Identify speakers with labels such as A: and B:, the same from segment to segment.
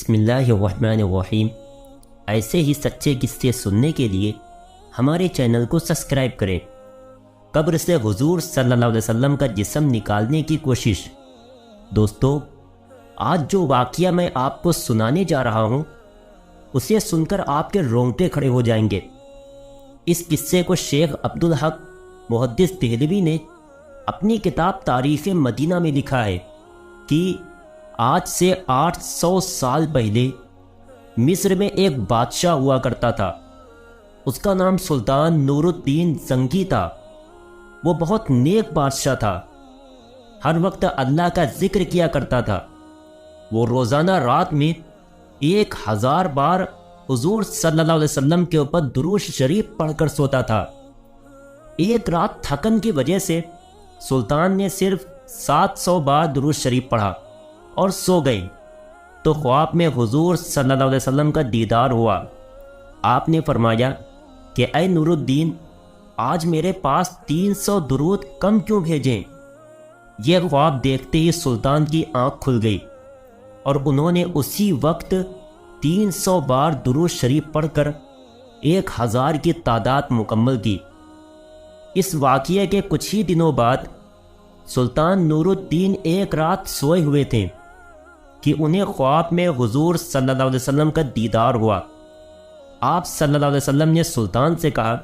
A: بسم اللہ الرحمن الرحیم۔ ایسے ہی سچے قصے سننے کے لیے ہمارے چینل کو سبسکرائب کریں۔ قبر سے حضور صلی اللہ علیہ وسلم کا جسم نکالنے کی کوشش۔ دوستو، آج جو واقعہ میں آپ کو سنانے جا رہا ہوں اسے سن کر آپ کے رونگٹے کھڑے ہو جائیں گے۔ اس قصے کو شیخ عبدالحق محدث دہلوی نے اپنی کتاب تاریخ مدینہ میں لکھا ہے کہ آج سے 800 سال پہلے مصر میں ایک بادشاہ ہوا کرتا تھا۔ اس کا نام سلطان نور الدین زنگی تھا۔ وہ بہت نیک بادشاہ تھا، ہر وقت اللہ کا ذکر کیا کرتا تھا۔ وہ روزانہ رات میں 1000 بار حضور صلی اللہ علیہ وسلم کے اوپر درود شریف پڑھ کر سوتا تھا۔ ایک رات تھکن کی وجہ سے سلطان نے صرف 700 بار درود شریف پڑھا اور سو گئے تو خواب میں حضور صلی اللہ علیہ وسلم کا دیدار ہوا۔ آپ نے فرمایا کہ اے نور الدین، آج میرے پاس 300 درود کم کیوں بھیجیں؟ یہ خواب دیکھتے ہی سلطان کی آنکھ کھل گئی اور انہوں نے اسی وقت 300 بار درود شریف پڑھ کر 1000 کی تعداد مکمل کی۔ اس واقعے کے کچھ ہی دنوں بعد سلطان نور الدین ایک رات سوئے ہوئے تھے کہ انہیں خواب میں حضور صلی اللہ علیہ وسلم کا دیدار ہوا۔ آپ صلی اللہ علیہ وسلم نے سلطان سے کہا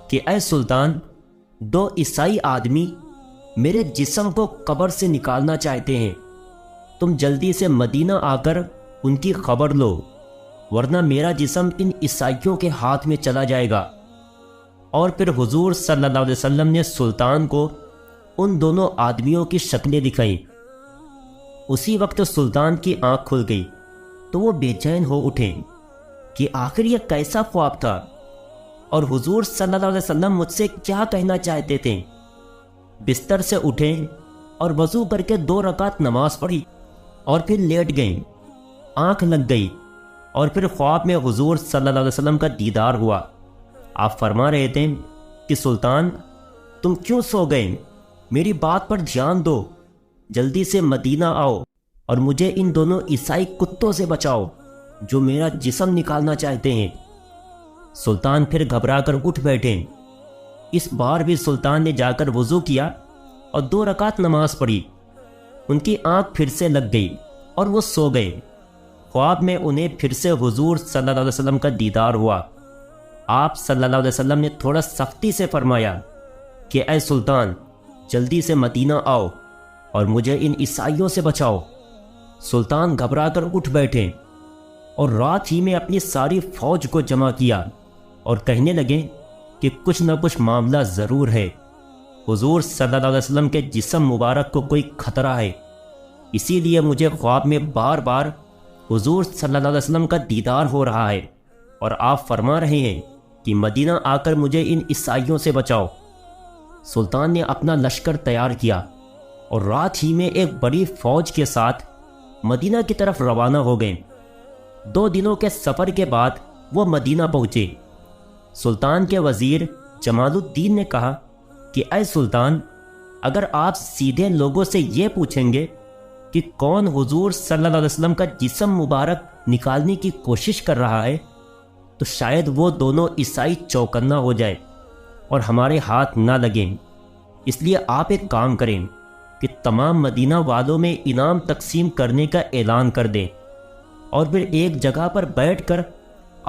A: کہ اے سلطان، 2 عیسائی آدمی میرے جسم کو قبر سے نکالنا چاہتے ہیں۔ تم جلدی سے مدینہ آ کر ان کی خبر لو، ورنہ میرا جسم ان عیسائیوں کے ہاتھ میں چلا جائے گا۔ اور پھر حضور صلی اللہ علیہ وسلم نے سلطان کو ان دونوں آدمیوں کی شکلیں دکھائیں۔ اسی وقت سلطان کی آنکھ کھل گئی تو وہ بے چین ہو اٹھے کہ آخر یہ کیسا خواب تھا اور حضور صلی اللہ علیہ وسلم مجھ سے کیا کہنا چاہتے تھے۔ بستر سے اٹھے اور وضو کر کے 2 رکعت نماز پڑھی اور پھر لیٹ گئیں۔ آنکھ لگ گئی اور پھر خواب میں حضور صلی اللہ علیہ وسلم کا دیدار ہوا۔ آپ فرما رہے تھے کہ سلطان، تم کیوں سو گئے؟ میری بات پر دھیان دو، جلدی سے مدینہ آؤ اور مجھے ان دونوں عیسائی کتوں سے بچاؤ جو میرا جسم نکالنا چاہتے ہیں۔ سلطان پھر گھبرا کر اٹھ بیٹھے۔ اس بار بھی سلطان نے جا کر وضو کیا اور 2 رکعت نماز پڑھی۔ ان کی آنکھ پھر سے لگ گئی اور وہ سو گئے۔ خواب میں انہیں پھر سے حضور صلی اللہ علیہ وسلم کا دیدار ہوا۔ آپ صلی اللہ علیہ وسلم نے تھوڑا سختی سے فرمایا کہ اے سلطان، جلدی سے مدینہ آؤ اور مجھے ان عیسائیوں سے بچاؤ۔ سلطان گھبرا کر اٹھ بیٹھے اور رات ہی میں اپنی ساری فوج کو جمع کیا اور کہنے لگے کہ کچھ نہ کچھ معاملہ ضرور ہے۔ حضور صلی اللہ علیہ وسلم کے جسم مبارک کو کوئی خطرہ ہے، اسی لیے مجھے خواب میں بار بار حضور صلی اللہ علیہ وسلم کا دیدار ہو رہا ہے اور آپ فرما رہے ہیں کہ مدینہ آ کر مجھے ان عیسائیوں سے بچاؤ۔ سلطان نے اپنا لشکر تیار کیا اور رات ہی میں ایک بڑی فوج کے ساتھ مدینہ کی طرف روانہ ہو گئے۔ 2 دنوں کے سفر کے بعد وہ مدینہ پہنچے۔ سلطان کے وزیر جمال الدین نے کہا کہ اے سلطان، اگر آپ سیدھے لوگوں سے یہ پوچھیں گے کہ کون حضور صلی اللہ علیہ وسلم کا جسم مبارک نکالنے کی کوشش کر رہا ہے تو شاید وہ دونوں عیسائی چوکنا ہو جائے اور ہمارے ہاتھ نہ لگیں۔ اس لیے آپ ایک کام کریں کہ تمام مدینہ والوں میں انعام تقسیم کرنے کا اعلان کر دیں اور پھر ایک جگہ پر بیٹھ کر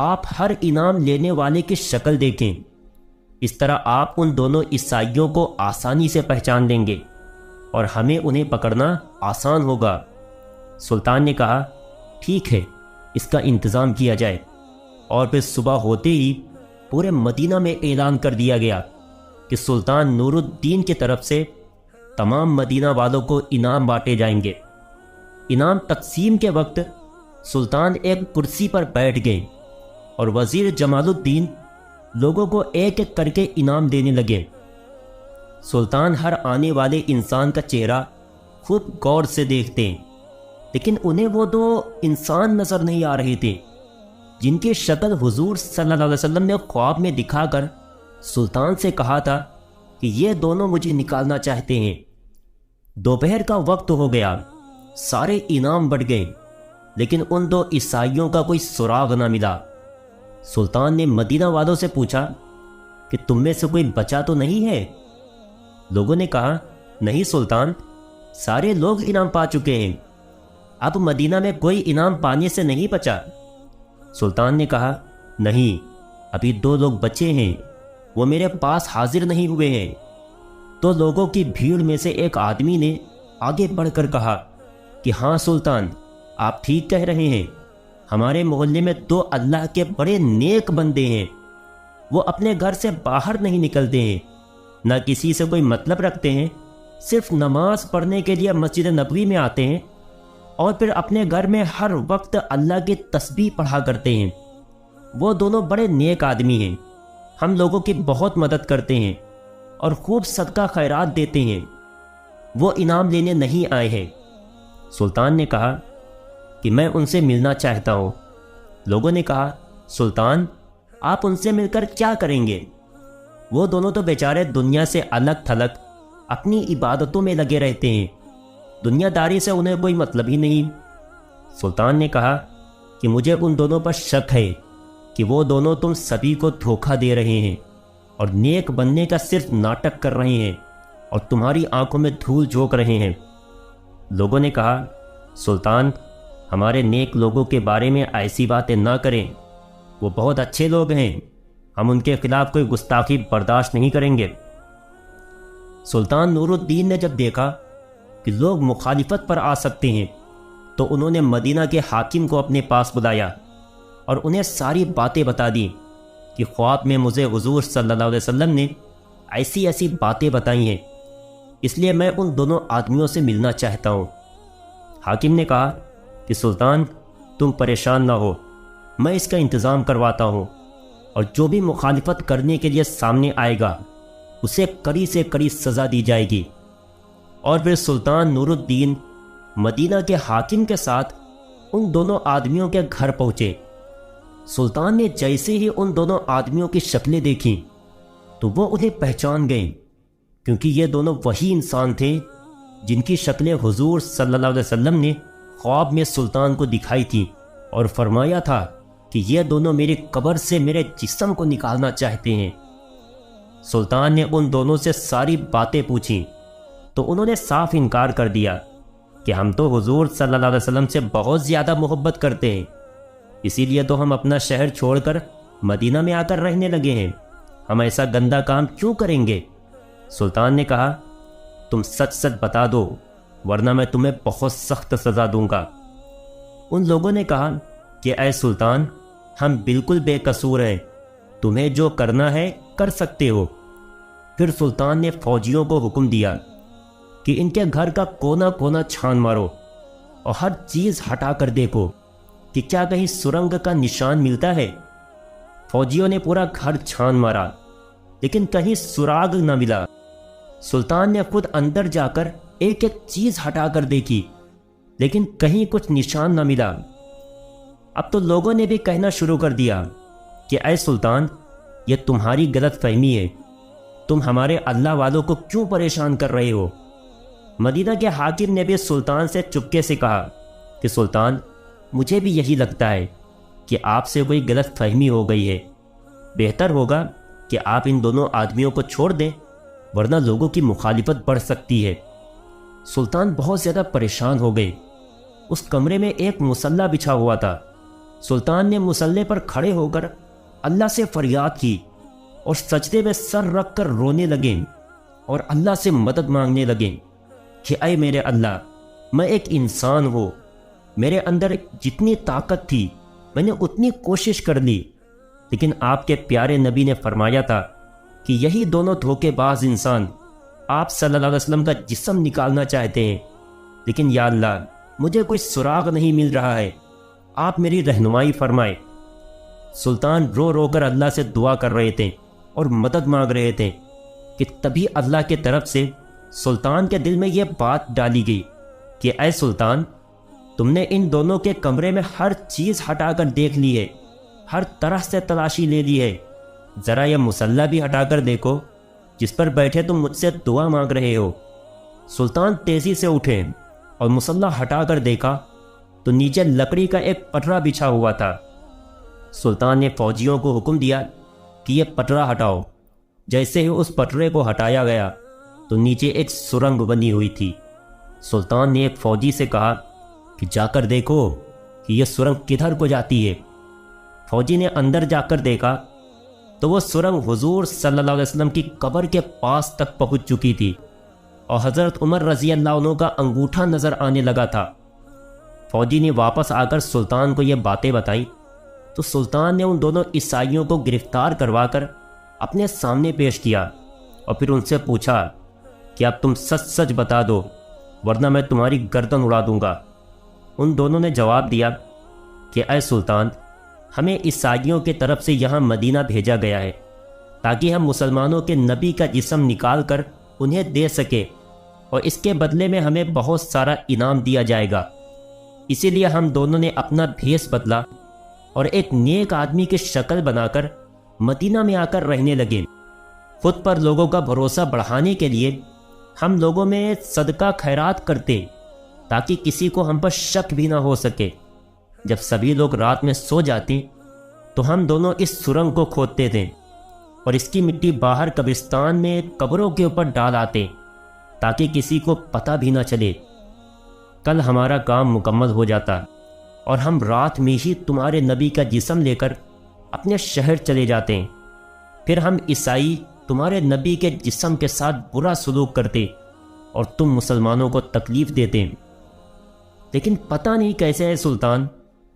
A: آپ ہر انعام لینے والے کی شکل دیکھیں۔ اس طرح آپ ان دونوں عیسائیوں کو آسانی سے پہچان لیں گے اور ہمیں انہیں پکڑنا آسان ہوگا۔ سلطان نے کہا ٹھیک ہے، اس کا انتظام کیا جائے۔ اور پھر صبح ہوتے ہی پورے مدینہ میں اعلان کر دیا گیا کہ سلطان نور الدین کی طرف سے تمام مدینہ والوں کو انعام بانٹے جائیں گے۔ انعام تقسیم کے وقت سلطان ایک کرسی پر بیٹھ گئے اور وزیر جمال الدین لوگوں کو ایک ایک کر کے انعام دینے لگے۔ سلطان ہر آنے والے انسان کا چہرہ خوب غور سے دیکھتے، لیکن انہیں وہ 2 انسان نظر نہیں آ رہے تھے جن کی شکل حضور صلی اللہ علیہ وسلم نے خواب میں دکھا کر سلطان سے کہا تھا کہ یہ دونوں مجھے نکالنا چاہتے ہیں۔ دوپہر کا وقت ہو گیا، سارے انعام بڑھ گئے لیکن ان دو عیسائیوں کا کوئی سراغ نہ ملا۔ سلطان نے مدینہ والوں سے پوچھا کہ تم میں سے کوئی بچا تو نہیں ہے؟ لوگوں نے کہا نہیں سلطان، سارے لوگ انعام پا چکے ہیں، اب مدینہ میں کوئی انعام پانے سے نہیں بچا۔ سلطان نے کہا نہیں، ابھی 2 لوگ بچے ہیں، وہ میرے پاس حاضر نہیں ہوئے ہیں۔ تو لوگوں کی بھیڑ میں سے ایک آدمی نے آگے بڑھ کر کہا کہ ہاں سلطان، آپ ٹھیک کہہ رہے ہیں، ہمارے محلے میں 2 اللہ کے بڑے نیک بندے ہیں، وہ اپنے گھر سے باہر نہیں نکلتے ہیں، نہ کسی سے کوئی مطلب رکھتے ہیں، صرف نماز پڑھنے کے لیے مسجد نبوی میں آتے ہیں اور پھر اپنے گھر میں ہر وقت اللہ کی تسبیح پڑھا کرتے ہیں۔ وہ دونوں بڑے نیک آدمی ہیں، ہم لوگوں کی بہت مدد کرتے ہیں اور خوب صدقہ خیرات دیتے ہیں، وہ انعام لینے نہیں آئے ہیں۔ سلطان نے کہا کہ میں ان سے ملنا چاہتا ہوں۔ لوگوں نے کہا سلطان، آپ ان سے مل کر کیا کریں گے؟ وہ دونوں تو بیچارے دنیا سے الگ تھلگ اپنی عبادتوں میں لگے رہتے ہیں، دنیا داری سے انہیں کوئی مطلب ہی نہیں۔ سلطان نے کہا کہ مجھے ان دونوں پر شک ہے کہ وہ دونوں تم سبھی کو دھوکہ دے رہے ہیں اور نیک بننے کا صرف ناٹک کر رہے ہیں اور تمہاری آنکھوں میں دھول جھونک رہے ہیں۔ لوگوں نے کہا سلطان، ہمارے نیک لوگوں کے بارے میں ایسی باتیں نہ کریں، وہ بہت اچھے لوگ ہیں، ہم ان کے خلاف کوئی گستاخی برداشت نہیں کریں گے۔ سلطان نور الدین نے جب دیکھا کہ لوگ مخالفت پر آ سکتے ہیں تو انہوں نے مدینہ کے حاکم کو اپنے پاس بلایا اور انہیں ساری باتیں بتا دیں کہ خواب میں مجھے حضور صلی اللہ علیہ وسلم نے ایسی ایسی باتیں بتائی ہیں، اس لیے میں ان دونوں آدمیوں سے ملنا چاہتا ہوں۔ حاکم نے کہا کہ سلطان، تم پریشان نہ ہو، میں اس کا انتظام کرواتا ہوں، اور جو بھی مخالفت کرنے کے لیے سامنے آئے گا اسے کڑی سے کڑی سزا دی جائے گی۔ اور پھر سلطان نور الدین مدینہ کے حاکم کے ساتھ ان دونوں آدمیوں کے گھر پہنچے۔ سلطان نے جیسے ہی ان دونوں آدمیوں کی شکلیں دیکھیں تو وہ انہیں پہچان گئے، کیونکہ یہ دونوں وہی انسان تھے جن کی شکلیں حضور صلی اللہ علیہ وسلم نے خواب میں سلطان کو دکھائی تھی اور فرمایا تھا کہ یہ دونوں میری قبر سے میرے جسم کو نکالنا چاہتے ہیں۔ سلطان نے ان دونوں سے ساری باتیں پوچھیں تو انہوں نے صاف انکار کر دیا کہ ہم تو حضور صلی اللہ علیہ وسلم سے بہت زیادہ محبت کرتے ہیں، اسی لیے تو ہم اپنا شہر چھوڑ کر مدینہ میں آ کر رہنے لگے ہیں، ہم ایسا گندا کام کیوں کریں گے؟ سلطان نے کہا تم سچ سچ بتا دو ورنہ میں تمہیں بہت سخت سزا دوں گا۔ ان لوگوں نے کہا کہ اے سلطان، ہم بالکل بے قصور ہیں، تمہیں جو کرنا ہے کر سکتے ہو۔ پھر سلطان نے فوجیوں کو حکم دیا کہ ان کے گھر کا کونا کونا چھان مارو اور ہر چیز ہٹا کر دیکھو کہ کیا کہیں سرنگ کا نشان ملتا ہے۔ فوجیوں نے پورا گھر چھان مارا لیکن کہیں سراغ نہ ملا۔ سلطان نے خود اندر جا کر ایک ایک چیز ہٹا کر دیکھی لیکن کہیں کچھ نشان نہ ملا۔ اب تو لوگوں نے بھی کہنا شروع کر دیا کہ اے سلطان، یہ تمہاری غلط فہمی ہے، تم ہمارے اللہ والوں کو کیوں پریشان کر رہے ہو؟ مدینہ کے حاکم نے بھی سلطان سے چپکے سے کہا کہ سلطان، مجھے بھی یہی لگتا ہے کہ آپ سے کوئی غلط فہمی ہو گئی ہے، بہتر ہوگا کہ آپ ان دونوں آدمیوں کو چھوڑ دیں ورنہ لوگوں کی مخالفت بڑھ سکتی ہے۔ سلطان بہت زیادہ پریشان ہو گئے۔ اس کمرے میں ایک مصلی بچھا ہوا تھا۔ سلطان نے مصلی پر کھڑے ہو کر اللہ سے فریاد کی اور سجدے میں سر رکھ کر رونے لگے اور اللہ سے مدد مانگنے لگے کہ اے میرے اللہ، میں ایک انسان ہوں، میرے اندر جتنی طاقت تھی میں نے اتنی کوشش کر لی، لیکن آپ کے پیارے نبی نے فرمایا تھا کہ یہی دونوں دھوکے باز انسان آپ صلی اللہ علیہ وسلم کا جسم نکالنا چاہتے ہیں، لیکن یا اللہ مجھے کوئی سراغ نہیں مل رہا ہے، آپ میری رہنمائی فرمائے۔ سلطان رو رو کر اللہ سے دعا کر رہے تھے اور مدد مانگ رہے تھے کہ تبھی اللہ کے طرف سے سلطان کے دل میں یہ بات ڈالی گئی کہ اے سلطان، تم نے ان دونوں کے کمرے میں ہر چیز ہٹا کر دیکھ لی ہے، ہر طرح سے تلاشی لے لی ہے، ذرا یہ مصلی بھی ہٹا کر دیکھو جس پر بیٹھے تم مجھ سے دعا مانگ رہے ہو۔ سلطان تیزی سے اٹھے اور مصلی ہٹا کر دیکھا تو نیچے لکڑی کا ایک پٹرا بچھا ہوا تھا۔ سلطان نے فوجیوں کو حکم دیا کہ یہ پٹرا ہٹاؤ۔ جیسے ہی اس پٹرے کو ہٹایا گیا تو نیچے ایک سرنگ بنی ہوئی تھی۔ سلطان نے ایک فوجی سے کہا کہ جا کر دیکھو کہ یہ سرنگ کدھر کو جاتی ہے۔ فوجی نے اندر جا کر دیکھا تو وہ سرنگ حضور صلی اللہ علیہ وسلم کی قبر کے پاس تک پہنچ چکی تھی اور حضرت عمر رضی اللہ عنہ کا انگوٹھا نظر آنے لگا تھا۔ فوجی نے واپس آ کر سلطان کو یہ باتیں بتائیں تو سلطان نے ان دونوں عیسائیوں کو گرفتار کروا کر اپنے سامنے پیش کیا اور پھر ان سے پوچھا کہ اب تم سچ سچ بتا دو ورنہ میں تمہاری گردن اڑا دوں گا۔ ان دونوں نے جواب دیا کہ اے سلطان، ہمیں عیسائیوں کی طرف سے یہاں مدینہ بھیجا گیا ہے تاکہ ہم مسلمانوں کے نبی کا جسم نکال کر انہیں دے سکے اور اس کے بدلے میں ہمیں بہت سارا انعام دیا جائے گا۔ اسی لیے ہم دونوں نے اپنا بھیس بدلا اور ایک نیک آدمی کی شکل بنا کر مدینہ میں آ کر رہنے لگے۔ خود پر لوگوں کا بھروسہ بڑھانے کے لیے ہم لوگوں میں صدقہ خیرات کرتے تاکہ کسی کو ہم پر شک بھی نہ ہو سکے۔ جب سبھی لوگ رات میں سو جاتے تو ہم دونوں اس سرنگ کو کھودتے تھے اور اس کی مٹی باہر قبرستان میں قبروں کے اوپر ڈال آتے تاکہ کسی کو پتہ بھی نہ چلے۔ کل ہمارا کام مکمل ہو جاتا اور ہم رات میں ہی تمہارے نبی کا جسم لے کر اپنے شہر چلے جاتے ہیں۔ پھر ہم عیسائی تمہارے نبی کے جسم کے ساتھ برا سلوک کرتے اور تم مسلمانوں کو تکلیف دیتے۔ لیکن پتہ نہیں کیسے ہے سلطان،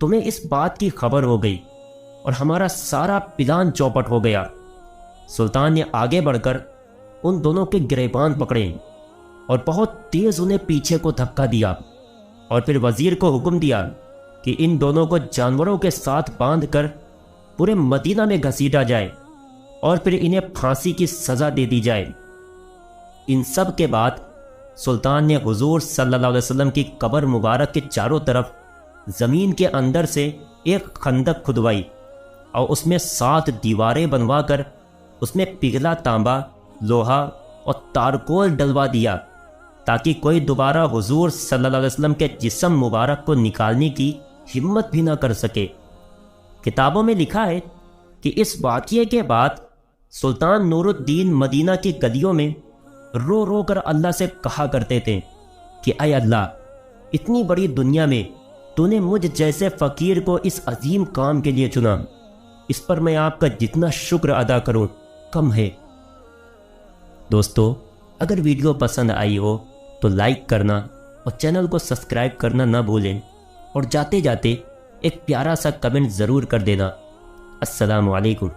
A: تمہیں اس بات کی خبر ہو گئی اور ہمارا سارا پلان چوپٹ ہو گیا۔ سلطان نے آگے بڑھ کر ان دونوں کے گریبان پکڑے اور بہت تیز انہیں پیچھے کو دھکا دیا اور پھر وزیر کو حکم دیا کہ ان دونوں کو جانوروں کے ساتھ باندھ کر پورے مدینہ میں گھسیٹا جائے اور پھر انہیں پھانسی کی سزا دے دی جائے۔ ان سب کے بعد سلطان نے حضور صلی اللہ علیہ وسلم کی قبر مبارک کے چاروں طرف زمین کے اندر سے ایک خندق کھدوائی اور اس میں 7 دیواریں بنوا کر اس میں پگھلا تانبا، لوہا اور تارکول ڈلوا دیا تاکہ کوئی دوبارہ حضور صلی اللہ علیہ وسلم کے جسم مبارک کو نکالنے کی ہمت بھی نہ کر سکے۔ کتابوں میں لکھا ہے کہ اس واقعے کے بعد سلطان نور الدین مدینہ کی گلیوں میں رو رو کر اللہ سے کہا کرتے تھے کہ اے اللہ، اتنی بڑی دنیا میں تو نے مجھ جیسے فقیر کو اس عظیم کام کے لیے چنا، اس پر میں آپ کا جتنا شکر ادا کروں کم ہے۔ دوستو، اگر ویڈیو پسند آئی ہو تو لائک کرنا اور چینل کو سبسکرائب کرنا نہ بھولیں اور جاتے جاتے ایک پیارا سا کمنٹ ضرور کر دینا۔ السلام علیکم۔